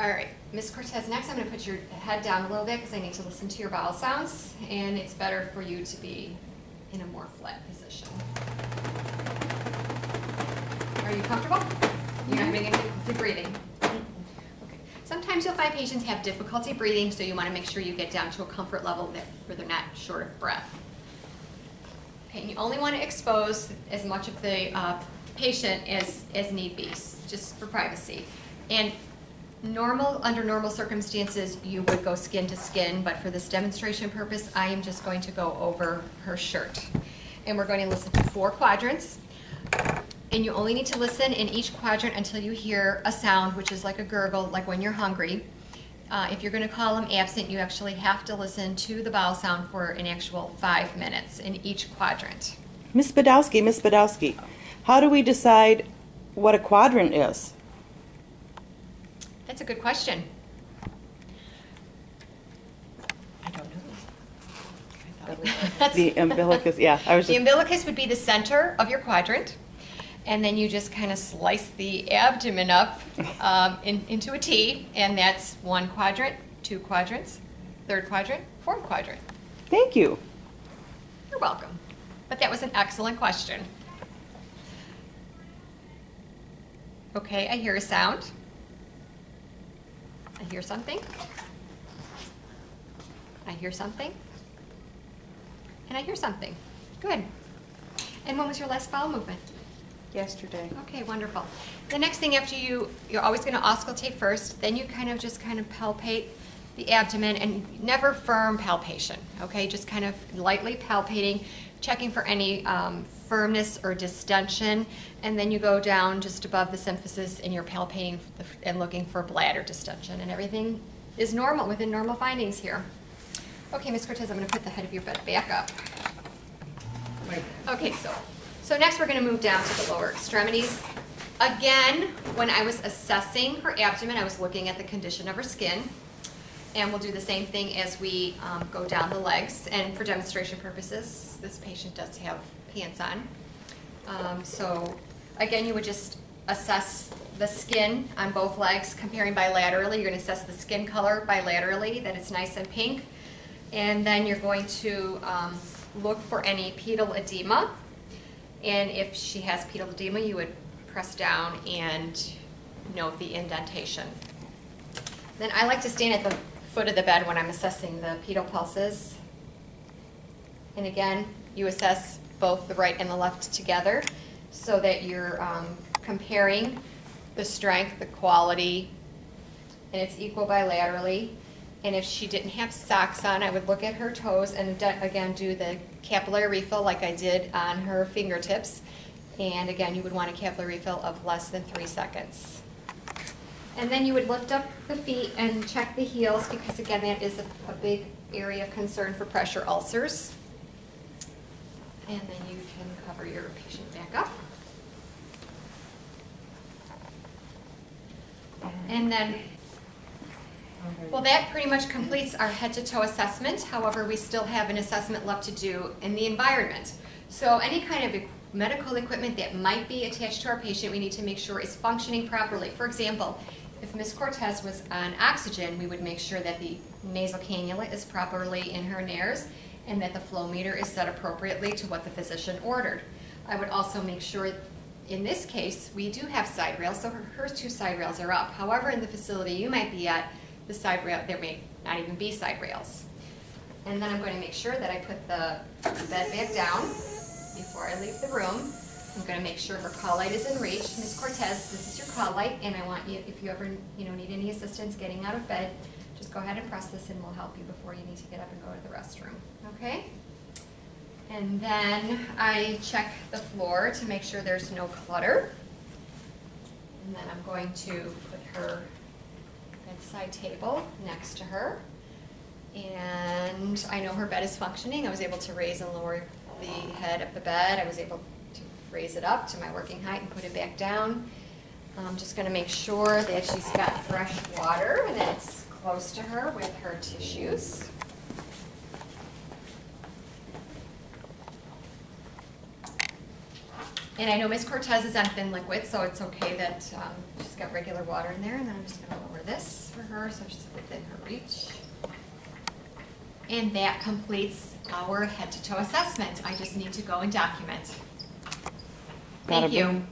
All right, Ms. Cortez, next I'm going to put your head down a little bit because I need to listen to your bowel sounds, and it's better for you to be in a more flat position. Are you comfortable? You're not having any difficulty breathing? Okay. Sometimes you'll find patients have difficulty breathing, so you want to make sure you get down to a comfort level where they're not short of breath. Okay, and you only want to expose as much of the patient as need be, just for privacy. And under normal circumstances, you would go skin to skin, but for this demonstration purpose, I am just going to go over her shirt. And we're going to listen to 4 quadrants. And you only need to listen in each quadrant until you hear a sound, which is like a gurgle, like when you're hungry. If you're going to call them absent, you actually have to listen to the bowel sound for an actual 5 minutes in each quadrant. Ms. Badowski, how do we decide what a quadrant is? That's a good question. I don't know. The umbilicus, yeah. The umbilicus would be the center of your quadrant, and then you just kind of slice the abdomen up into a T, and that's 1 quadrant, 2 quadrants, 3rd quadrant, 4th quadrant. Thank you. You're welcome. But that was an excellent question. Okay, I hear a sound. I hear something. I hear something. And I hear something. Good. And when was your last bowel movement? Yesterday. Okay, wonderful. The next thing after you're always going to auscultate first, then you just palpate the abdomen, and never firm palpation, okay? Just kind of lightly palpating, checking for any firmness or distension, and then you go down just above the symphysis and you're palpating and looking for bladder distension, and everything is normal, within normal findings here. Okay, Ms. Cortez, I'm going to put the head of your bed back up. Okay, so next we're going to move down to the lower extremities. Again, when I was assessing her abdomen, I was looking at the condition of her skin. And we'll do the same thing as we go down the legs. And for demonstration purposes, this patient does have pants on. So again, you would just assess the skin on both legs, comparing bilaterally. You're going to assess the skin color bilaterally, that it's nice and pink. And then you're going to look for any pedal edema. And if she has pedal edema, you would press down and note the indentation. Then I like to stand at the foot of the bed when I'm assessing the pedal pulses. And again, you assess both the right and the left together so that you're comparing the strength, the quality, and it's equal bilaterally. And if she didn't have socks on, I would look at her toes and again do the capillary refill like I did on her fingertips. And again, you would want a capillary refill of less than 3 seconds. And then you would lift up the feet and check the heels, because again, that is a big area of concern for pressure ulcers. And then you can cover your patient back up. And then, well, that pretty much completes our head-to-toe assessment. However, we still have an assessment left to do in the environment. So any kind of medical equipment that might be attached to our patient, we need to make sure is functioning properly. For example, if Ms. Cortez was on oxygen, we would make sure that the nasal cannula is properly in her nares and that the flow meter is set appropriately to what the physician ordered. I would also make sure, in this case, we do have side rails, so her 2 side rails are up. However, in the facility you might be at, the side rail, there may not even be side rails. And then I'm going to make sure that I put the bed back down before I leave the room. I'm going to make sure her call light is in reach. Ms. Cortez, this is your call light, and I want you, if you ever need any assistance getting out of bed, just go ahead and press this and we'll help you before you need to get up and go to the restroom. Okay? And then I check the floor to make sure there's no clutter. And then I'm going to put her bedside table next to her. And I know her bed is functioning. I was able to raise and lower the head of the bed. I was able to raise it up to my working height and put it back down. I'm just going to make sure that she's got fresh water and that it's close to her with her tissues. And I know Ms. Cortez is on thin liquid, so it's okay that she's got regular water in there. And then I'm just going to lower this so she's within her reach. And that completes our head to toe assessment. I just need to go and document. Gotta Thank you. bring-